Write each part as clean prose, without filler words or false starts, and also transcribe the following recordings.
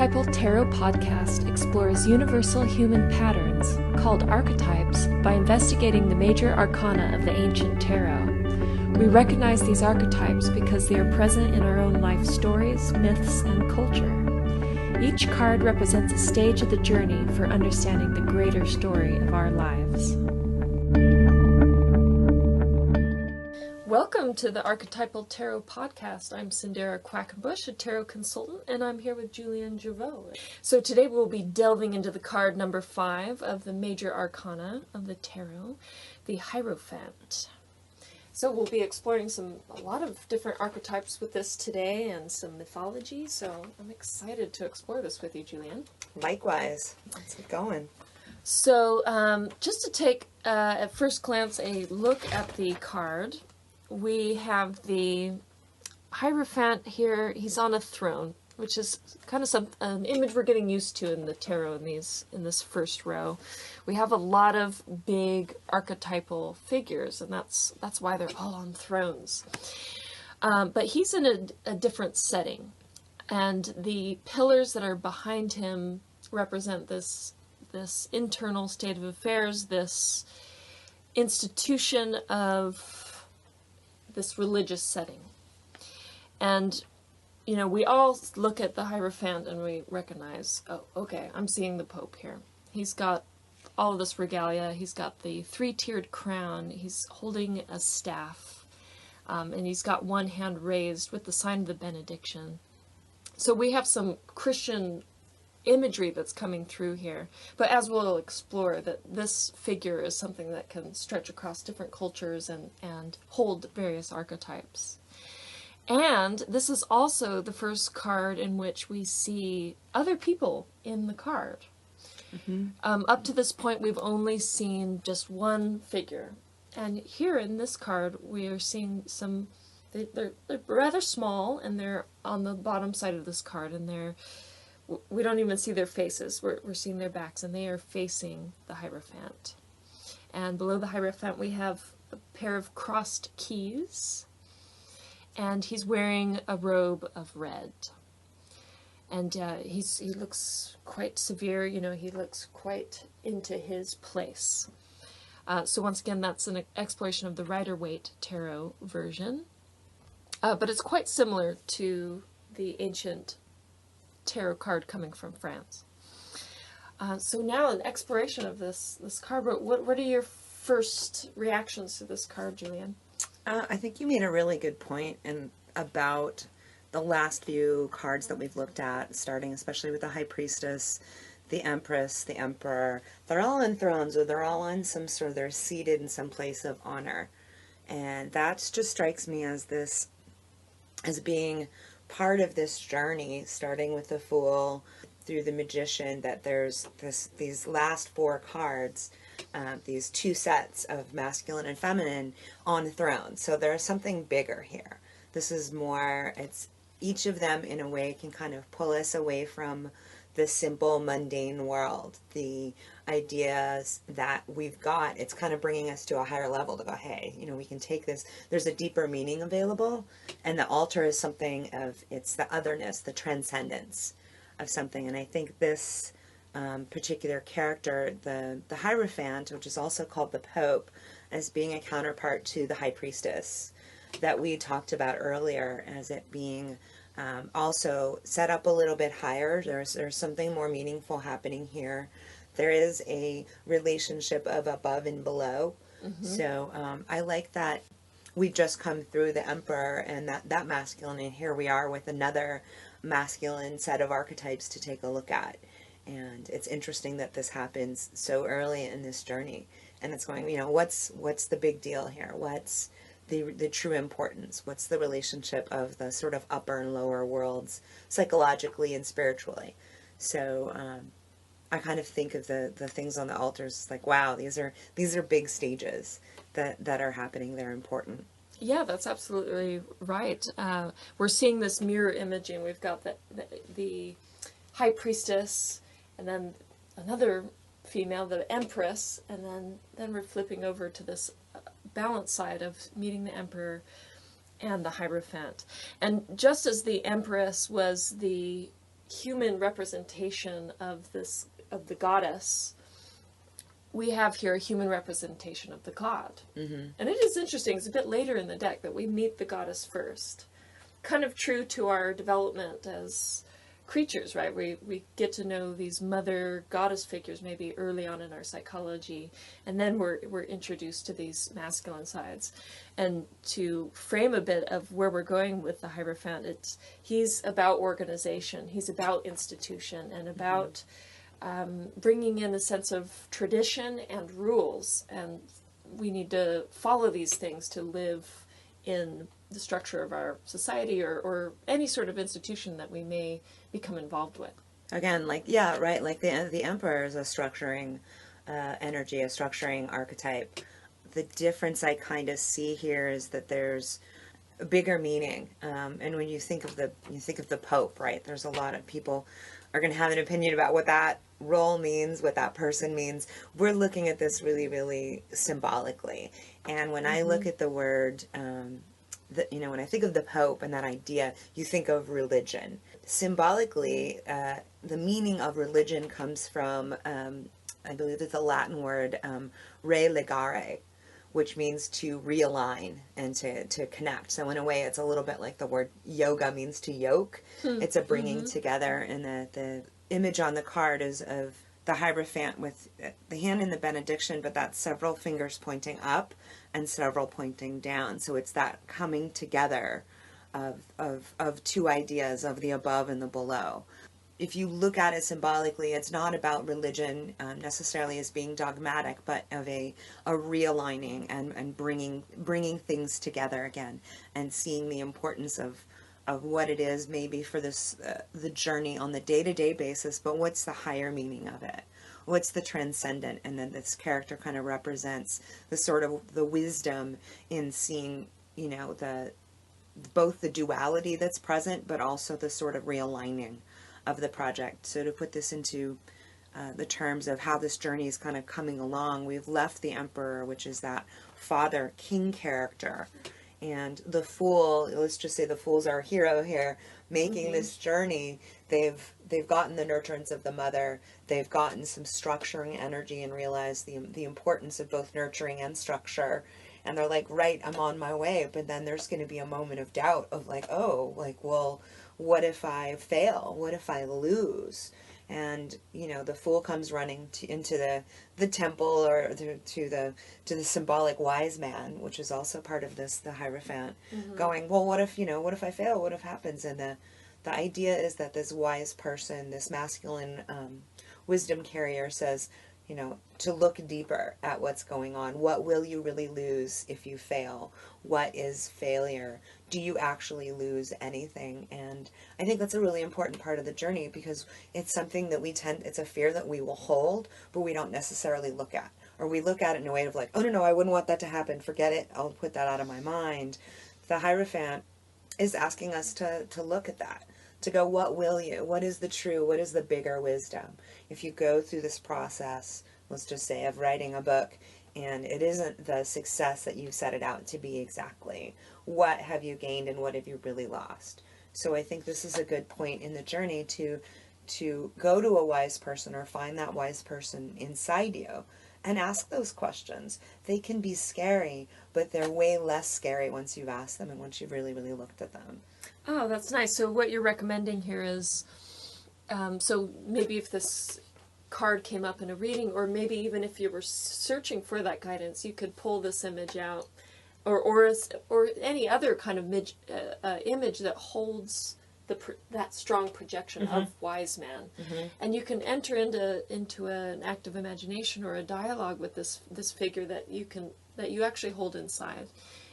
Archetypal Tarot Podcast explores universal human patterns, called archetypes, by investigating the major arcana of the ancient tarot. We recognize these archetypes because they are present in our own life stories, myths, and culture. Each card represents a stage of the journey for understanding the greater story of our lives. Welcome to the Archetypal Tarot Podcast. I'm Cyndera, Quakenbush, a tarot consultant, and I'm here with Julienne Givot. So today we'll be delving into the card number 5 of the major arcana of the tarot, the Hierophant. So we'll be exploring a lot of different archetypes with this today and some mythology, so I'm excited to explore this with you, Julienne. Likewise. Let's get going. So just to take, at first glance, a look at the card, we have the Hierophant here. He's on a throne, which is kind of an image we're getting used to in the tarot in this first row. We have a lot of big archetypal figures, and that's why they're all on thrones. But he's in a different setting, and the pillars that are behind him represent this internal state of affairs, this institution of this religious setting. And, you know, we all look at the Hierophant and we recognize, oh, okay, I'm seeing the Pope here. He's got all of this regalia. He's got the 3-tiered crown. He's holding a staff. And he's got one hand raised with the sign of the benediction. So we have some Christian imagery that's coming through here. But as we'll explore, that this figure is something that can stretch across different cultures and hold various archetypes. And this is also the first card in which we see other people in the card. Mm-hmm. Up to this point, we've only seen just one figure. And here in this card, we are seeing they're rather small, and they're on the bottom side of this card, and we don't even see their faces. We're seeing their backs, and they are facing the Hierophant. And below the Hierophant, we have a pair of crossed keys, and he's wearing a robe of red. And he looks quite severe. You know, he looks quite into his place. So once again, that's an exploration of the Rider-Waite tarot version, but it's quite similar to the ancient tarot card coming from France. So now an exploration of this card. What are your first reactions to this card, Julienne? I think you made a really good point about the last few cards that we've looked at, starting especially with the High Priestess, the Empress, the Emperor. They're all on thrones, or they're all on they're seated in some place of honor. And that just strikes me as being part of this journey, starting with the Fool through the Magician, that there's these last 4 cards, these 2 sets of masculine and feminine on thrones. So there's something bigger here. This is more, each of them in a way can kind of pull us away from the simple, mundane world. The ideas that we've got, it's kind of bringing us to a higher level to go, hey, you know, we can take this, there's a deeper meaning available, and the altar is something it's the otherness, the transcendence of something. And I think this particular character, the Hierophant, which is also called the Pope, as being a counterpart to the High Priestess that we talked about earlier, as it being also set up a little bit higher. There's something more meaningful happening here. There is a relationship of above and below. Mm-hmm. So I like that we've just come through the Emperor and that masculine, and here we are with another masculine set of archetypes to take a look at. And it's interesting that this happens so early in this journey. And it's going, you know, what's the big deal here? What's the true importance? What's the relationship of the sort of upper and lower worlds psychologically and spiritually? So I kind of think of the things on the altars like, wow, these are big stages that are happening. They're important. Yeah, that's absolutely right. We're seeing this mirror imaging. We've got the High Priestess, and then another female, the Empress, and then we're flipping over to this balance side of meeting the Emperor and the Hierophant. And just as the Empress was the human representation of the goddess, we have here a human representation of the god. Mm-hmm. And it is interesting, it's a bit later in the deck that we meet the goddess first. Kind of true to our development as creatures, right? We get to know these mother goddess figures maybe early on in our psychology, and then we're introduced to these masculine sides. And to frame a bit of where we're going with the Hierophant, he's about organization, he's about institution, and about bringing in a sense of tradition and rules, and we need to follow these things to live in the structure of our society or any sort of institution that we may become involved with. Again, like, yeah, right, like the Emperor is a structuring energy, a structuring archetype. The difference I kind of see here is that there's a bigger meaning, and when you think of the Pope, right, there's a lot of people are going to have an opinion about what that role means, what that person means. We're looking at this really, really symbolically. And when I look at the word, when I think of the Pope and that idea, you think of religion. Symbolically, the meaning of religion comes from, I believe it's a Latin word, relegare, which means to realign and to connect. So in a way, it's a little bit like the word yoga means to yoke. It's a bringing together, and the image on the card is of the Hierophant with the hand in the benediction, but that's several fingers pointing up and several pointing down. So it's that coming together of two ideas, of the above and the below. If you look at it symbolically, it's not about religion necessarily as being dogmatic, but of a realigning and bringing things together again, and seeing the importance of what it is maybe for this the journey on the day-to-day basis, but what's the higher meaning of it? What's the transcendent? And then this character kind of represents the sort of the wisdom in seeing, both the duality that's present, but also the sort of realigning of the project. So to put this into the terms of how this journey is kind of coming along, we've left the Emperor, which is that father king character, and the Fool, let's just say the Fool's our hero here, making this journey. They've gotten the nurturance of the mother, they've gotten some structuring energy and realized the importance of both nurturing and structure, and they're like, right, I'm on my way. But then there's going to be a moment of doubt of like, well, what if I fail? What if I lose? And the Fool comes running into the temple, or to the symbolic wise man, which is also part of this, the Hierophant, going, well, what if I fail? What if happens? And the idea is that this wise person, this masculine wisdom carrier, says, to look deeper at what's going on. What will you really lose if you fail? What is failure? Do you actually lose anything? And I think that's a really important part of the journey, because it's something that it's a fear that we will hold, but we don't necessarily look at. Or we look at it in a way of like, oh no, I wouldn't want that to happen. Forget it. I'll put that out of my mind. The Hierophant is asking us to look at that. To go, what will you? What is the true? What is the bigger wisdom? If you go through this process, let's just say, of writing a book, and it isn't the success that you set it out to be exactly, what have you gained and what have you really lost? So I think this is a good point in the journey to go to a wise person, or find that wise person inside you, and ask those questions. They can be scary, but they're way less scary once you've asked them and once you've really, really looked at them. Oh, that's nice. So what you're recommending here is, so maybe if this card came up in a reading, or maybe even if you were searching for that guidance, you could pull this image out, or any other kind of image that holds that strong projection of wise man, and you can enter into an active imagination or a dialogue with this figure that you actually hold inside,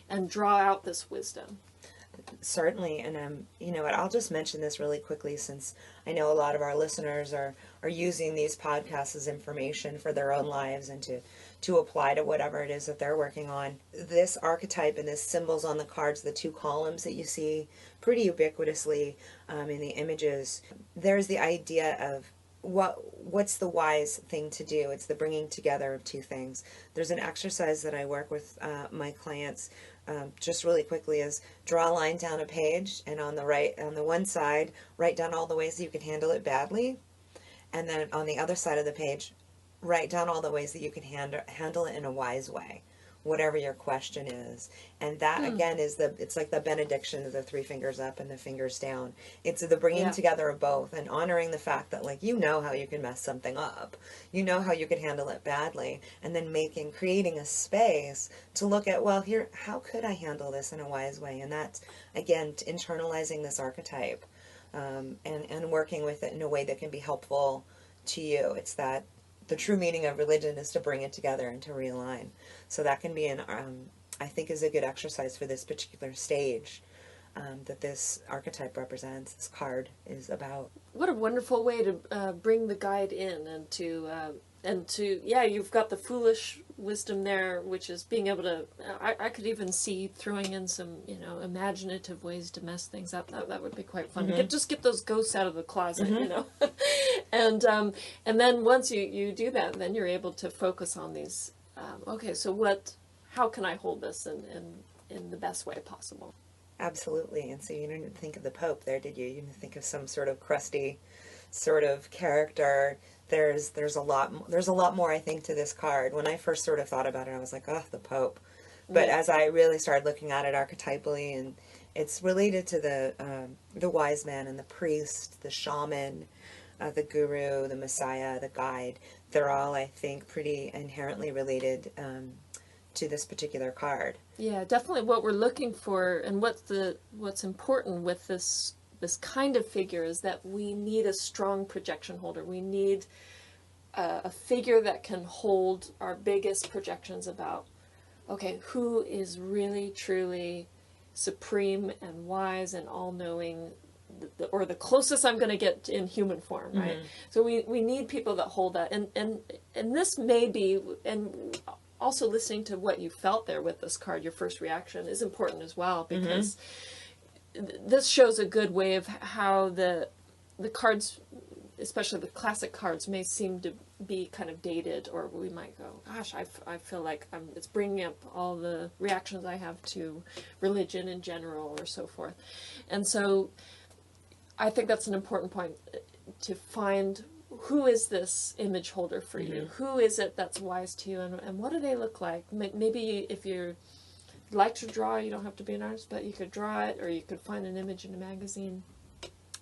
and draw out this wisdom. Certainly, and I'll just mention this really quickly, since I know a lot of our listeners are using these podcasts as information for their own lives and to apply to whatever it is that they're working on. This archetype and this symbols on the cards, the two columns that you see pretty ubiquitously in the images, there's the idea of what's the wise thing to do. It's the bringing together of two things. There's an exercise that I work with my clients just really quickly, is draw a line down a page, and on the one side, write down all the ways that you can handle it badly, and then on the other side of the page, write down all the ways that you can handle it in a wise way, whatever your question is. And that again is it's like the benediction of the 3 fingers up and the fingers down. It's the bringing together of both, and honoring the fact that, like, you know how you can mess something up, you know how you can handle it badly, and then creating a space to look at, well, here, how could I handle this in a wise way? And that's, again, internalizing this archetype, and working with it in a way that can be helpful to you. It's that the true meaning of religion is to bring it together and to realign. So that can be I think is a good exercise for this particular stage, that this archetype represents, this card is about. What a wonderful way to bring the guide in, and to you've got the foolish wisdom there, which is being able to, I could even see throwing in some, imaginative ways to mess things up. That would be quite fun. Just get those ghosts out of the closet, and then once you do that, then you're able to focus on these, okay, so how can I hold this in the best way possible? Absolutely. And so you didn't think of the Pope there, did you? You didn't think of some sort of crusty sort of character. There's a lot more, I think, to this card. When I first sort of thought about it, I was like, oh, the Pope. But as I really started looking at it archetypally, and it's related to the wise man and the priest, the shaman, the guru, the messiah, the guide. They're all, I think, pretty inherently related to this particular card. Yeah, definitely what we're looking for, and what's important with this kind of figure is that we need a strong projection holder. We need a figure that can hold our biggest projections about, okay, who is really, truly supreme and wise and all-knowing, or the closest I'm going to get in human form, right? So we need people that hold that. And this may be, and also listening to what you felt there with this card, your first reaction is important as well, because this shows a good way of how the cards, especially the classic cards, may seem to be kind of dated, or we might go, gosh, I feel like it's bringing up all the reactions I have to religion in general, or so forth. And so I think that's an important point, to find who is this image holder for you? Who is it that's wise to you, and what do they look like? Maybe if you're like to draw, you don't have to be an artist, but you could draw it, or you could find an image in a magazine,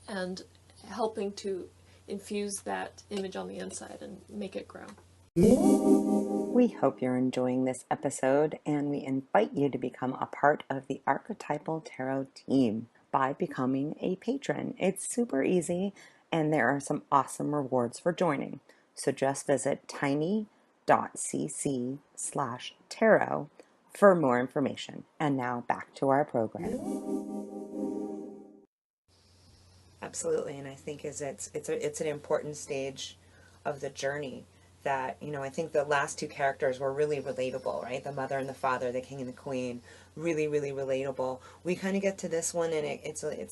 and helping to infuse that image on the inside and make it grow. We hope you're enjoying this episode, and we invite you to become a part of the Archetypal Tarot team by becoming a patron. It's super easy, and there are some awesome rewards for joining. So just visit tiny.cc/tarot for more information. And now back to our program. Absolutely, and I think it's an important stage of the journey that, I think the last 2 characters were really relatable, right? The mother and the father, the king and the queen, really, really relatable. We kind of get to this one, and it's a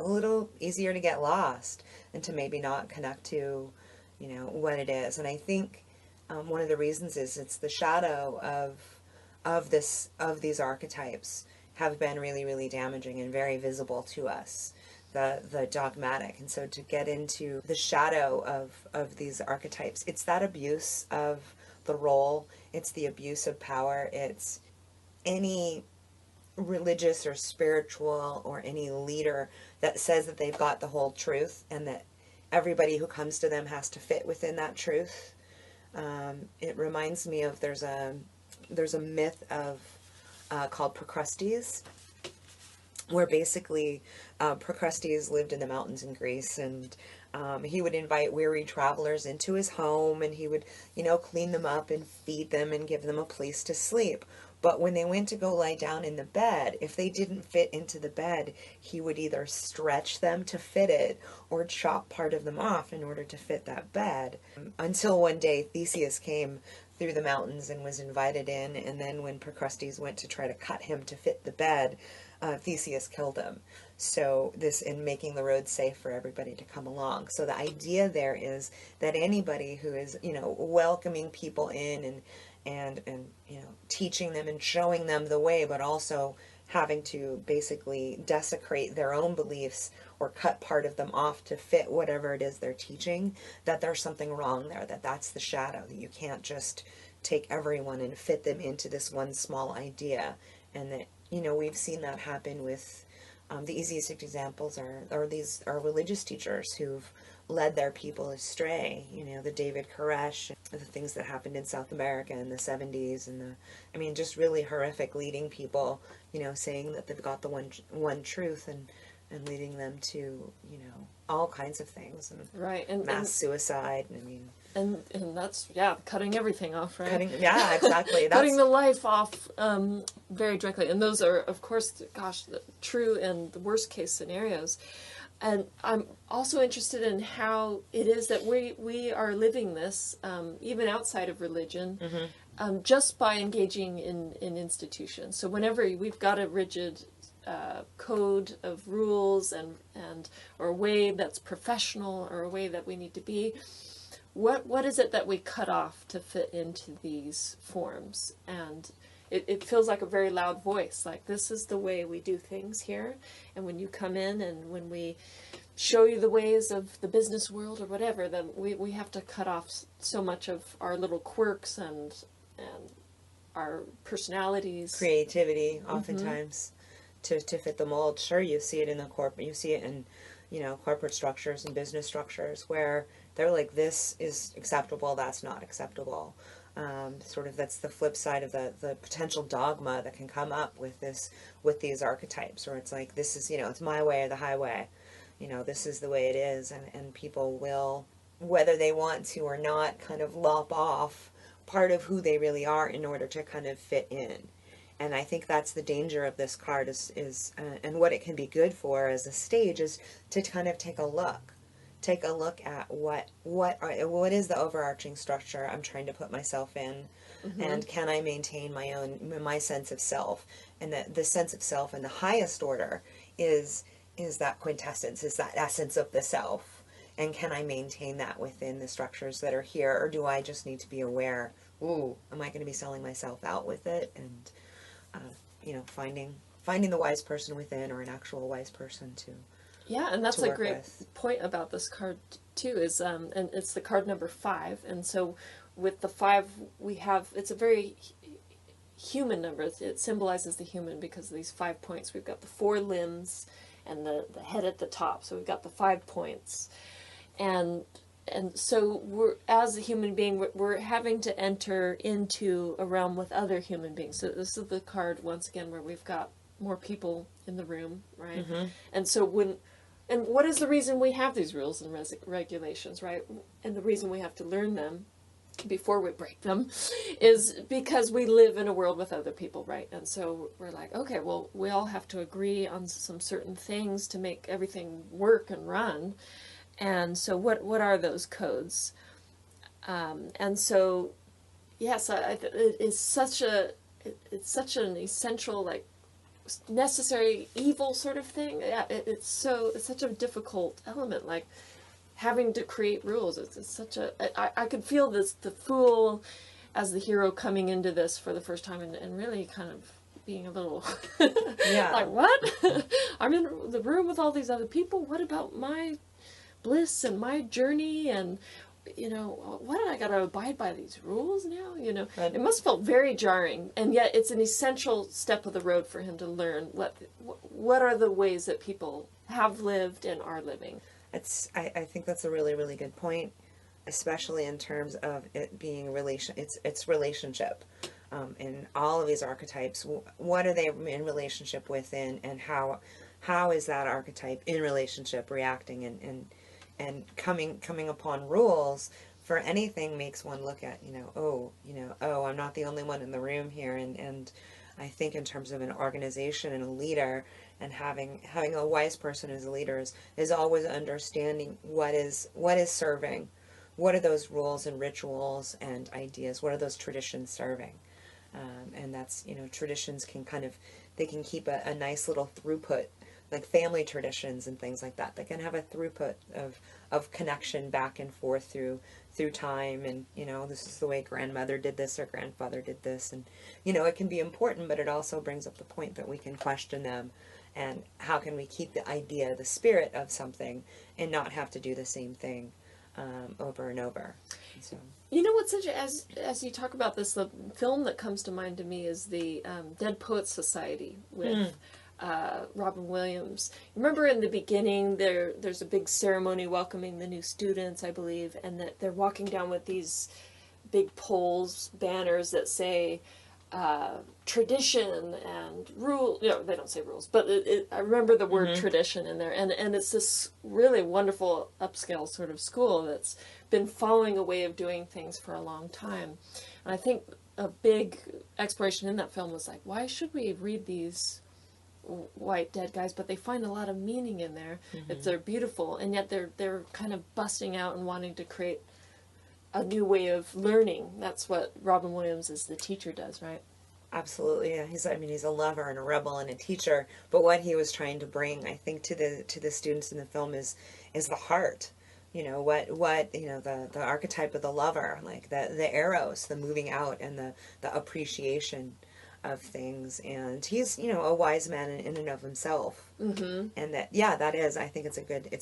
little easier to get lost and to maybe not connect to, what it is. And I think one of the reasons is it's the shadow of these archetypes have been really, really damaging and very visible to us, the dogmatic. And so to get into the shadow of these archetypes, it's that abuse of the role, it's the abuse of power, it's any religious or spiritual or any leader that says that they've got the whole truth and that everybody who comes to them has to fit within that truth. It reminds me of, there's a myth of called Procrustes, where basically Procrustes lived in the mountains in Greece, and he would invite weary travelers into his home, and he would, clean them up and feed them and give them a place to sleep. But when they went to go lie down in the bed, if they didn't fit into the bed, he would either stretch them to fit it or chop part of them off in order to fit that bed. Until one day Theseus came through the mountains and was invited in, and then when Procrustes went to try to cut him to fit the bed, Theseus killed him. So this, in making the road safe for everybody to come along. So the idea there is that anybody who is, welcoming people in and teaching them and showing them the way, but also having to basically desecrate their own beliefs or cut part of them off to fit whatever it is they're teaching, that there's something wrong there, that's the shadow, that you can't just take everyone and fit them into this one small idea. And that, we've seen that happen with the easiest examples are religious teachers who've led their people astray. The David Koresh, the things that happened in South America in the 70s, and just really horrific, leading people, saying that they've got the one truth and leading them to, all kinds of things, and right, mass suicide. And that's, cutting everything off, right? Exactly. Cutting the life off very directly. And those are, of course, the true and the worst case scenarios. And I'm also interested in how it is that we are living this, even outside of religion, just by engaging in institutions. So whenever we've got a rigid code of rules or a way that's professional or a way that we need to be, what is it that we cut off to fit into these forms? And it feels like a very loud voice, like this is the way we do things here, and when you come in and when we show you the ways of the business world or whatever, then we have to cut off so much of our little quirks and our personalities, creativity, oftentimes, to fit the mold. Sure, you see it in the corporate, you see it in corporate structures and business structures where they're like, this is acceptable, that's not acceptable. That's the flip side of the potential dogma that can come up with these archetypes, where it's like, this is, it's my way or the highway, this is the way it is, and people will, whether they want to or not, kind of lop off part of who they really are in order to kind of fit in. And I think that's the danger of this card is and what it can be good for as a stage is to kind of take a look at what is the overarching structure I'm trying to put myself in, and can I maintain my sense of self, and the sense of self in the highest order is that quintessence, is that essence of the self, and can I maintain that within the structures that are here, or do I just need to be aware, am I going to be selling myself out with it, and finding the wise person within, or an actual wise person to. Yeah, and that's a great point about this card too, is and it's the card number 5, and so with the 5 we have, it's a very human number. It symbolizes the human because of these 5 points. We've got the 4 limbs and the head at the top, so we've got the 5 points, and so we're, as a human being, we're having to enter into a realm with other human beings. So this is the card once again where we've got more people in the room, right? And so what is the reason we have these rules and regulations, right? And the reason we have to learn them before we break them is because we live in a world with other people, right? And so we're like, okay, well, we all have to agree on some certain things to make everything work and run. And so what are those codes? And so, yes, it's such an essential, like, necessary evil sort of thing. It's such a difficult element, like having to create rules. It's such a, I could feel the fool as the hero coming into this for the first time and really kind of being a little like, what? I'm in the room with all these other people. What about my bliss and my journey, and what, I gotta abide by these rules now? It must have felt very jarring, and yet it's an essential step of the road for him to learn what are the ways that people have lived and are living. I think that's a really, really good point, especially in terms of it being it's relationship. In all of these archetypes, what are they in relationship with, and how is that archetype in relationship reacting and coming upon rules for anything makes one look at, I'm not the only one in the room here. And I think in terms of an organization and a leader, and having a wise person as a leader is always understanding what is serving, what are those rules and rituals and ideas, what are those traditions serving. And that's, traditions can they can keep a nice little throughput like family traditions and things like that can have a throughput of connection back and forth through time. And, you know, this is the way grandmother did this or grandfather did this. And, you know, it can be important, but it also brings up the point that we can question them. And how can we keep the idea, the spirit of something, and not have to do the same thing over and over? So. You know what's interesting, as you talk about this, the film that comes to mind to me is the Dead Poets Society with Robin Williams. Remember in the beginning, there's a big ceremony welcoming the new students, I believe, and that they're walking down with these big poles, banners that say tradition and rule. You know, they don't say rules, but I remember the word tradition in there, and it's this really wonderful upscale sort of school that's been following a way of doing things for a long time. And I think a big exploration in that film was like, why should we read these white dead guys? But they find a lot of meaning in there. They're beautiful, and yet they're kind of busting out and wanting to create a new way of learning. That's what Robin Williams as the teacher does, right? Absolutely, yeah. He's a lover and a rebel and a teacher. But what he was trying to bring, I think, to the students in the film is the heart. You know, what you know, the archetype of the lover, like the eros, the moving out, and the appreciation of things. And he's, you know, a wise man in and of himself. And that, yeah, that is, I think it's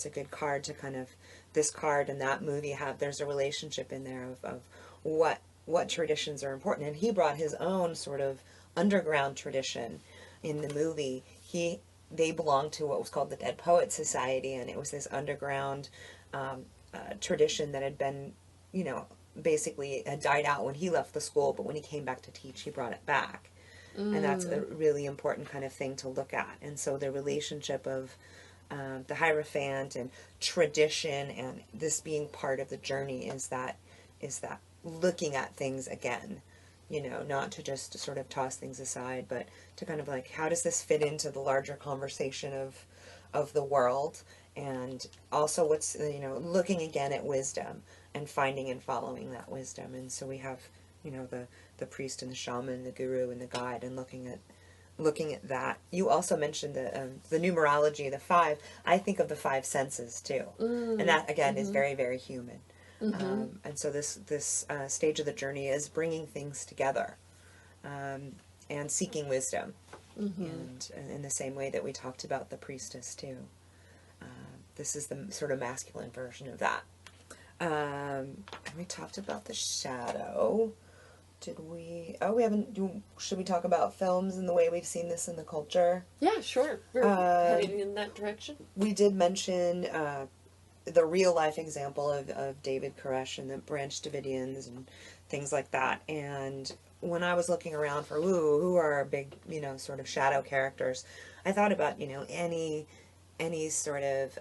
a good card to kind of, this card and that movie there's a relationship in there of what traditions are important. And he brought his own sort of underground tradition in the movie. They belonged to what was called the Dead Poets Society, and it was this underground tradition that had been, you know, basically had died out when he left the school, but when he came back to teach, he brought it back. And that's a really important kind of thing to look at. And so the relationship of the Hierophant and tradition and this being part of the journey is that looking at things again, you know, not to just sort of toss things aside, but to kind of like, how does this fit into the larger conversation of the world? And also what's, you know, looking again at wisdom and finding and following that wisdom. And so we have, you know, the priest and the shaman, the guru and the guide, and looking at that. You also mentioned the numerology, the 5. I think of the 5 senses too. And that again is very, very human. And so this stage of the journey is bringing things together and seeking wisdom. And in the same way that we talked about the priestess too. This is the sort of masculine version of that. And we talked about the shadow. Did we? Oh, we haven't. Should we talk about films and the way we've seen this in the culture? Yeah, sure. We're heading in that direction. We did mention the real life example of David Koresh and the Branch Davidians and things like that. And when I was looking around for who are our big, you know, sort of shadow characters, I thought about, you know, any sort of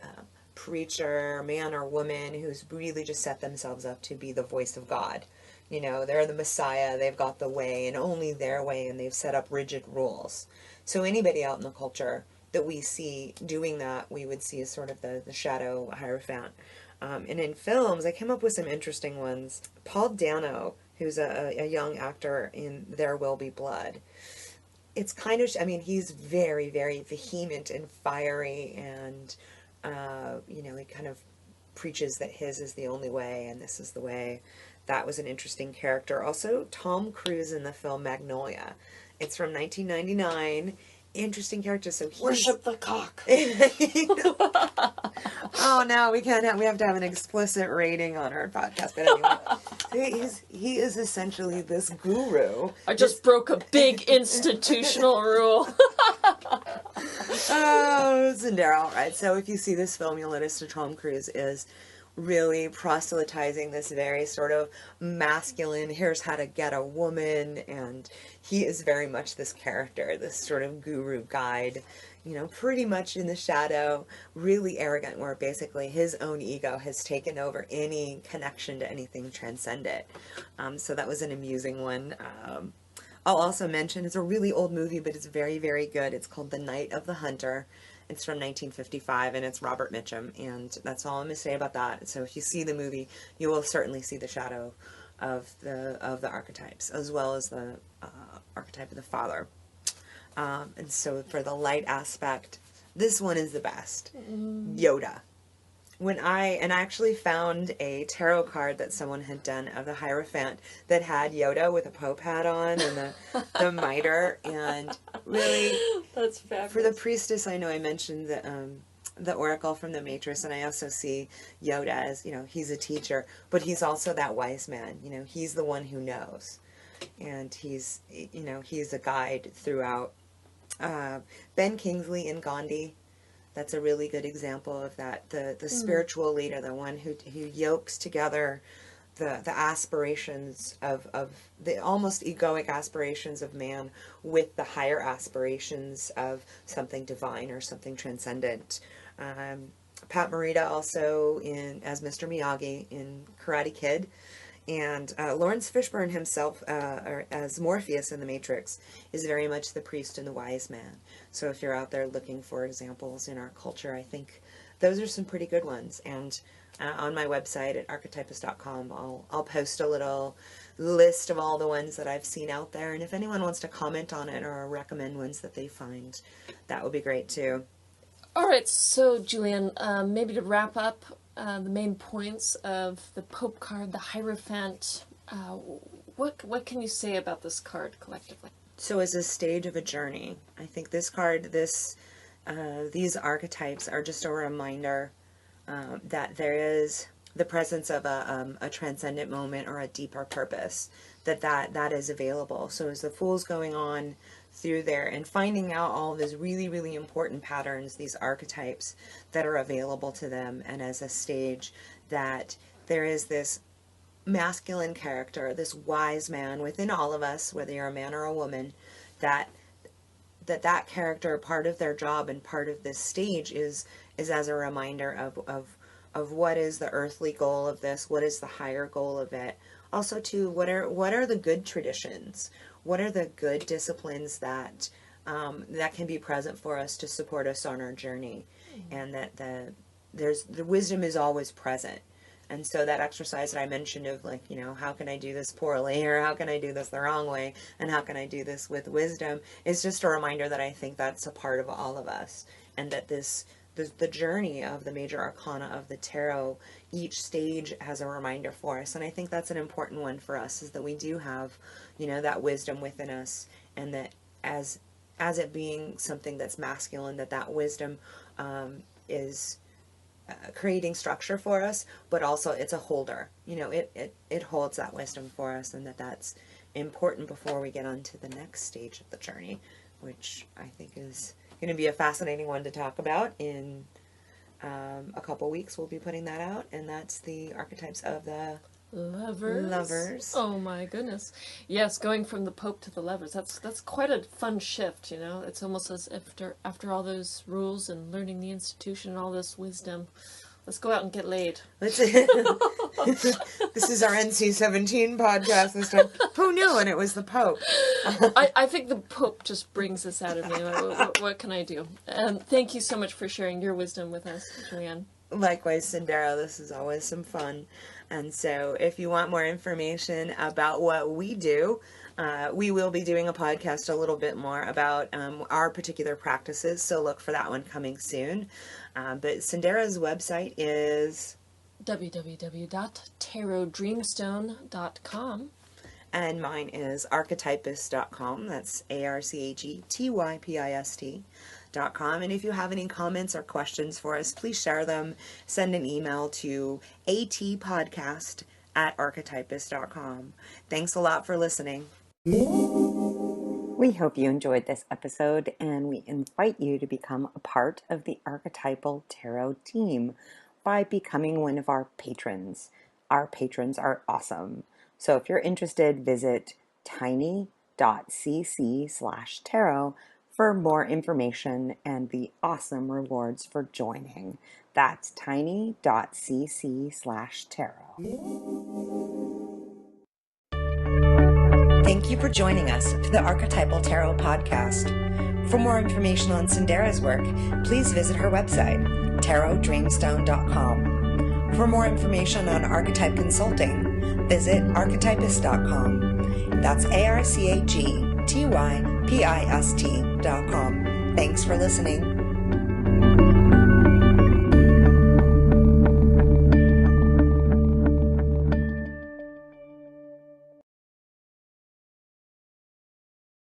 preacher, man or woman who's really just set themselves up to be the voice of God. You know, they're the Messiah, they've got the way and only their way, and they've set up rigid rules. So anybody out in the culture that we see doing that, we would see as sort of the shadow Hierophant. And in films, I came up with some interesting ones. Paul Dano, who's a young actor in There Will Be Blood. It's kind of, I mean, he's very, very vehement and fiery, and, you know, he kind of preaches that his is the only way and this is the way. That was an interesting character. Also, Tom Cruise in the film Magnolia. It's from 1999. Interesting character. So worship the cock. Oh no, we can't have. We have to have an explicit rating on our podcast. But anyway, he is essentially this guru. I just broke a big institutional rule. Oh, Cyndera. All right. So if you see this film, you'll notice that Tom Cruise is really proselytizing this very sort of masculine, here's how to get a woman, and he is very much this character, this sort of guru guide, you know, pretty much in the shadow, really arrogant, where basically his own ego has taken over any connection to anything transcendent. So that was an amusing one. I'll also mention, it's a really old movie, but it's very, very good. It's called The Night of the Hunter. It's from 1955, and it's Robert Mitchum, and that's all I'm going to say about that. So if you see the movie, you will certainly see the shadow of the archetypes, as well as the archetype of the father. And so for the light aspect, This one is the best. Yoda. I actually found a tarot card that someone had done of the Hierophant that had Yoda with a Pope hat on and the mitre, and really, that's fabulous. For the priestess, I know I mentioned the oracle from the Matrix, and I also see Yoda as, he's a teacher, but he's also that wise man. He's the one who knows, and he's a guide throughout. Ben Kingsley in Gandhi. That's a really good example of that. The spiritual leader, the one who yokes together the aspirations of the almost egoic aspirations of man with the higher aspirations of something divine or something transcendent. Pat Morita also as Mr. Miyagi in Karate Kid. And Lawrence Fishburne himself, as Morpheus in The Matrix, is very much the priest and the wise man. So if you're out there looking for examples in our culture, I think those are some pretty good ones. And on my website at archetypes.com, I'll post a little list of all the ones that I've seen out there. And if anyone wants to comment on it or recommend ones that they find, that would be great too. All right, so Julienne, maybe to wrap up, the main points of the Pope card, the Hierophant. What can you say about this card collectively? So as a stage of a journey, I think this card, these archetypes are just a reminder that there is the presence of a transcendent moment or a deeper purpose, that is available. So as the Fool's going on through there and finding out all of these really, really important patterns, these archetypes that are available to them, and as a stage that there is this masculine character, this wise man within all of us, whether you're a man or a woman, that character, part of their job and part of this stage is as a reminder of what is the earthly goal of this, what is the higher goal of it. Also too, what are the good traditions? What are the good disciplines that can be present for us to support us on our journey? And that the wisdom is always present. And so that exercise that I mentioned of how can I do this poorly, or how can I do this the wrong way, and how can I do this with wisdom, is just a reminder that I think that's a part of all of us, and that the journey of the major arcana of the tarot, each stage has a reminder for us. And I think that's an important one for us, is that we do have, that wisdom within us, and that as it being something that's masculine, that wisdom is creating structure for us, but also it's a holder. It holds that wisdom for us, and that's important before we get on to the next stage of the journey, which I think is going to be a fascinating one to talk about. In a couple weeks we'll be putting that out, and that's the archetypes of the lovers. Oh my goodness. Yes, going from the Pope to the lovers, that's quite a fun shift. It's almost as if after all those rules and learning the institution and all this wisdom, let's go out and get laid. This is our NC-17 podcast this time. Who knew? And it was the Pope. I think the Pope just brings this out of me. What can I do? Thank you so much for sharing your wisdom with us, Julienne. Likewise, Cyndera, this is always some fun. And so if you want more information about what we do, we will be doing a podcast a little bit more about our particular practices, so look for that one coming soon. But Cyndera's website is www.tarotdreamstone.com. And mine is archetypist.com. That's archetypist.com. And if you have any comments or questions for us, please share them. Send an email to atpodcast@archetypist.com. Thanks a lot for listening. We hope you enjoyed this episode, and we invite you to become a part of the Archetypal Tarot team by becoming one of our patrons. Our patrons are awesome. So if you're interested, visit tiny.cc/tarot for more information and the awesome rewards for joining. That's tiny.cc/tarot. Thank you for joining us for the Archetypal Tarot Podcast. For more information on Cyndera's work, please visit her website, tarotdreamstone.com. For more information on archetype consulting, visit archetypist.com. That's archetypist.com. Thanks for listening.